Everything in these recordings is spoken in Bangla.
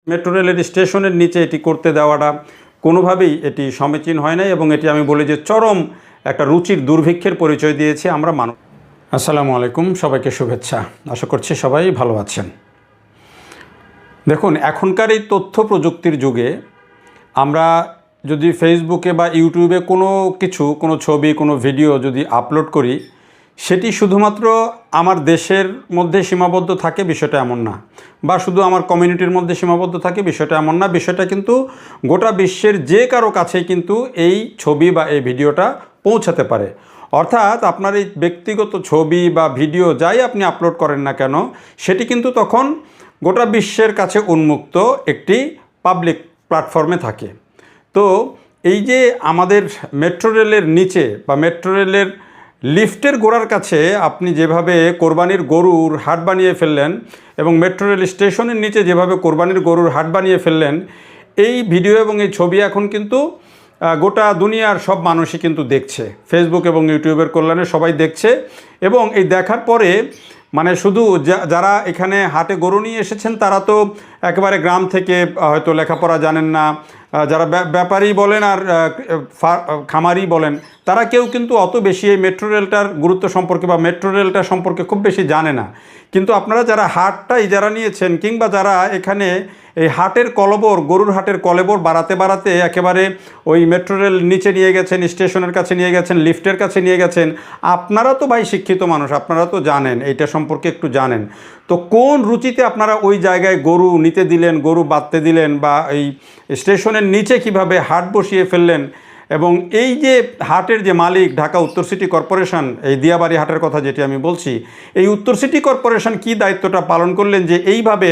মেট্রো রেলের স্টেশনের নিচে এটি করতে দেওয়াটা কোনোভাবেই এটি সমীচীন হয় নাই এবং এটি আমি বলি যে চরম একটা রুচির দুর্ভিক্ষের পরিচয় দিয়েছি আমরা মানুষ। আসসালামু আলাইকুম, সবাইকে শুভেচ্ছা। আশা করছি সবাই ভালো আছেন। দেখুন, এখনকার এই তথ্য প্রযুক্তির যুগে আমরা যদি ফেসবুকে বা ইউটিউবে কোনো ছবি, কোনো ভিডিও যদি আপলোড করি, সেটি শুধুমাত্র আমার দেশের মধ্যে সীমাবদ্ধ থাকে বিষয়টা এমন না, বা শুধু আমার কমিউনিটির মধ্যে সীমাবদ্ধ থাকে বিষয়টা এমন না। বিষয়টা কিন্তু গোটা বিশ্বের যে কারো কাছেই কিন্তু এই ছবি বা এই ভিডিওটা পৌঁছাতে পারে। অর্থাৎ আপনার এই ব্যক্তিগত ছবি বা ভিডিও যাই আপনি আপলোড করেন না কেন, সেটি কিন্তু তখন গোটা বিশ্বের কাছে উন্মুক্ত একটি পাবলিক প্ল্যাটফর্মে থাকে। তো এই যে আমাদের মেট্রো রেলের নিচে বা মেট্রো রেলের লিফটের গোড়ার কাছে আপনি যেভাবে কোরবানির গরুর হাট বানিয়ে ফেললেন এবং মেট্রো রেল স্টেশনের নিচে যেভাবে কোরবানির গরুর হাট বানিয়ে ফেললেন, এই ভিডিও এবং এই ছবি এখন কিন্তু গোটা দুনিয়ার সব মানুষই কিন্তু দেখছে। ফেসবুক এবং ইউটিউবের কল্যাণে সবাই দেখছে এবং এই দেখার পরে মানে শুধু যারা এখানে হাটে গরু নিয়ে এসেছেন তারা তো একেবারে গ্রাম থেকে হয়তো লেখাপড়া জানেন না, যারা ব্যাপারী বলেন আর খামারি বলেন, তারা কেউ কিন্তু অত বেশি এই মেট্রো রেলটার গুরুত্ব সম্পর্কে বা মেট্রো রেলটা সম্পর্কে খুব বেশি জানে না। কিন্তু আপনারা যারা হাটটা ইজারা নিয়েছেন কিংবা যারা এখানে এই হাটের কলবর, গরুর হাটের কলবর বাড়াতে একেবারে ওই মেট্রো রেল নিচে নিয়ে গেছেন, স্টেশনের কাছে নিয়ে গেছেন, লিফটের কাছে নিয়ে গেছেন, আপনারা তো ভাই শিক্ষিত মানুষ, আপনারা তো জানেন, এইটা সম্পর্কে একটু জানেন। তো কোন রুচিতে আপনারা ওই জায়গায় গরু নিতে দিলেন, গরু বাঁধতে দিলেন, বা এই স্টেশনের নিচে কিভাবে হাট বসিয়ে ফেললেন? এবং এই যে হাটের যে মালিক ঢাকা উত্তর সিটি কর্পোরেশন, এই দিয়াবাড়ি হাটের কথা যেটি আমি বলছি, এই উত্তর সিটি কর্পোরেশন কি দায়িত্বটা পালন করলেন যে এইভাবে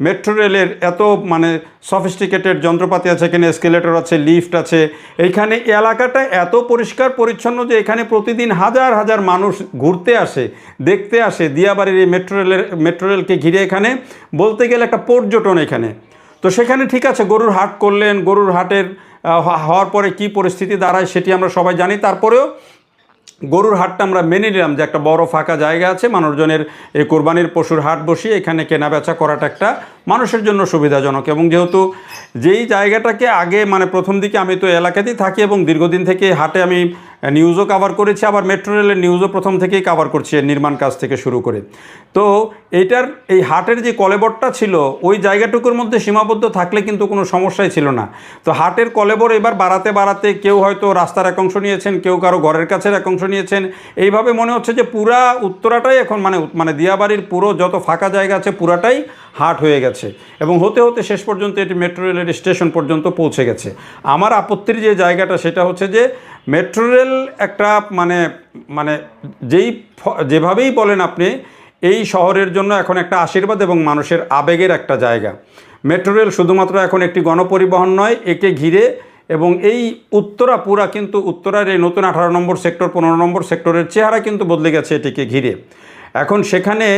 মেট্রো রেলের এত মানে সফিস্টিকেটেড যন্ত্রপাতি আছে, এখানে এসকেলেটর আছে, লিফট আছে, এইখানে এলাকাটা এত পরিষ্কার পরিচ্ছন্ন যে এখানে প্রতিদিন হাজার হাজার মানুষ ঘুরতে আসে, দেখতে আসে দিয়াবাড়ির এই মেট্রো রেলকে ঘিরে। এখানে বলতে গেলে একটা পর্যটন এখানে। তো সেখানে ঠিক আছে গরুর হাট করলেন, গরুর হাটের হওয়ার পরে কি পরিস্থিতি দাঁড়ায় সেটি আমরা সবাই জানি। তারপরেও গরুর হাটটা আমরা মেনে নিলাম যে একটা বড় ফাঁকা জায়গা আছে, মানুষজনের এই কোরবানির পশুর হাট বসিয়ে এখানে কেনাবেচা করাটা একটা মানুষের জন্য সুবিধাজনক। এবং যেহেতু যেই জায়গাটাকে আগে মানে প্রথম দিকে আমি তো এলাকাতেই থাকি এবং দীর্ঘদিন থেকে হাটে আমি নিউজও কভার করেছি, আবার মেট্রো রেলের নিউজও প্রথম থেকেই কভার করছি, নির্মাণ কাজ থেকে শুরু করে। তো এইটার এই হাটের যে কলেবরটা ছিল ওই জায়গাটুকুর মধ্যে সীমাবদ্ধ থাকলে কিন্তু কোনো সমস্যাই ছিল না। তো হাটের কলেবর এবার বাড়াতে কেউ হয়তো রাস্তার এক অংশ নিয়েছেন, কেউ কারো ঘরের কাছের এক অংশ নিয়েছেন। এইভাবে মনে হচ্ছে যে পুরা উত্তরাটাই এখন মানে দিয়াবাড়ির পুরো যত ফাঁকা জায়গা আছে পুরাটাই হাট হয়ে গেছে এবং হতে হতে শেষ পর্যন্ত এটি মেট্রো রেলের স্টেশন পর্যন্ত পৌঁছে গেছে। আমার আপত্তির যে জায়গাটা সেটা হচ্ছে যে মেট্রো রেল একটা মানে যেভাবেই বলেন আপনি, এই শহরের জন্য এখন একটা আশীর্বাদ এবং মানুষের আবেগের একটা জায়গা। মেট্রো রেল শুধুমাত্র এখন একটি গণপরিবহন নয়, একে ঘিরে এবং এই পুরা কিন্তু উত্তরার এই নতুন 18 নম্বর সেক্টর, 15 নম্বর সেক্টরের চেহারা কিন্তু বদলে গেছে এটিকে ঘিরে। এখন সেখানে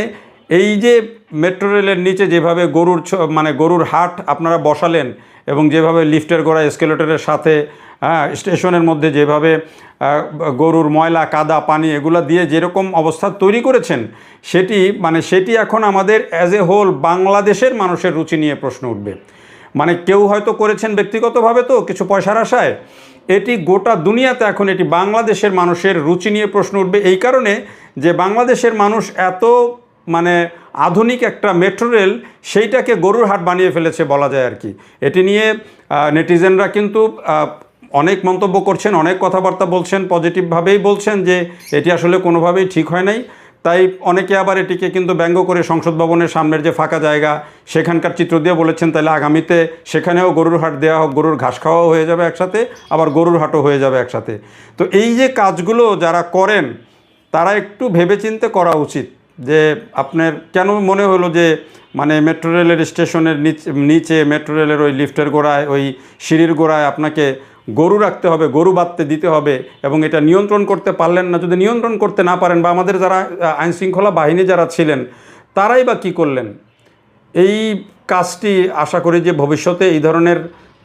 এই যে মেট্রো রেলের নিচে যেভাবে গরুর হাট আপনারা বসালেন এবং যেভাবে লিফটের গোড়া এসকেলেটরের সাথে স্টেশনের মধ্যে যেভাবে গরুর ময়লা, কাদা, পানি এগুলো দিয়ে যেরকম অবস্থা তৈরি করেছেন, সেটি এখন আমাদের অ্যাজ এ হোল বাংলাদেশের মানুষের রুচি নিয়ে প্রশ্ন উঠবে। মানে কেউ হয়তো করেছেন ব্যক্তিগতভাবে, তো কিছু পয়সার আশায়, এটি গোটা দুনিয়াতে এখন এটি বাংলাদেশের মানুষের রুচি নিয়ে প্রশ্ন উঠবে। এই কারণে যে বাংলাদেশের মানুষ এত আধুনিক একটা মেট্রো রেল সেইটাকে গরুর হাট বানিয়ে ফেলেছে বলা যায় আর কি। এটি নিয়ে নেটিজেনরা কিন্তু অনেক মন্তব্য করছেন, অনেক কথাবার্তা বলছেন, পজিটিভভাবেই বলছেন যে এটি আসলে কোনোভাবেই ঠিক হয় নাই। তাই অনেকে আবার এটিকে কিন্তু ব্যঙ্গ করে সংসদ ভবনের সামনের যে ফাঁকা জায়গা সেখানকার চিত্র দিয়ে বলেছেন তাহলে আগামীতে সেখানেও গরুর হাট দেওয়া হোক, গরুর ঘাস খাওয়াও হয়ে যাবে একসাথে, আবার গরুর হাটও হয়ে যাবে একসাথে। তো এই যে কাজগুলো যারা করেন তারা একটু ভেবেচিন্তে করা উচিত যে আপনার কেন মনে হলো যে মানে মেট্রো রেলের স্টেশনের নিচে মেট্রো রেলের ওই লিফটের গোড়ায়, ওই সিঁড়ির গোড়ায় আপনাকে গরু রাখতে হবে, গরু বাঁধতে দিতে হবে এবং এটা নিয়ন্ত্রণ করতে পারলেন না। যদি নিয়ন্ত্রণ করতে না পারেন বা আমাদের যারা আইনশৃঙ্খলা বাহিনী যারা ছিলেন তারাই বা কী করলেন? এই কাজটি আশা করি যে ভবিষ্যতে এই ধরনের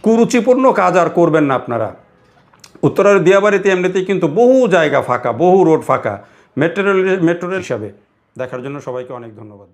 কুরুচিপূর্ণ কাজ আর করবেন না আপনারা। উত্তরার দিয়াবাড়িতে এমনিতেই কিন্তু বহু জায়গা ফাঁকা, বহু রোড ফাঁকা মেট্রো রেল হিসাবে। দেখার জন্য সবাইকে অনেক ধন্যবাদ।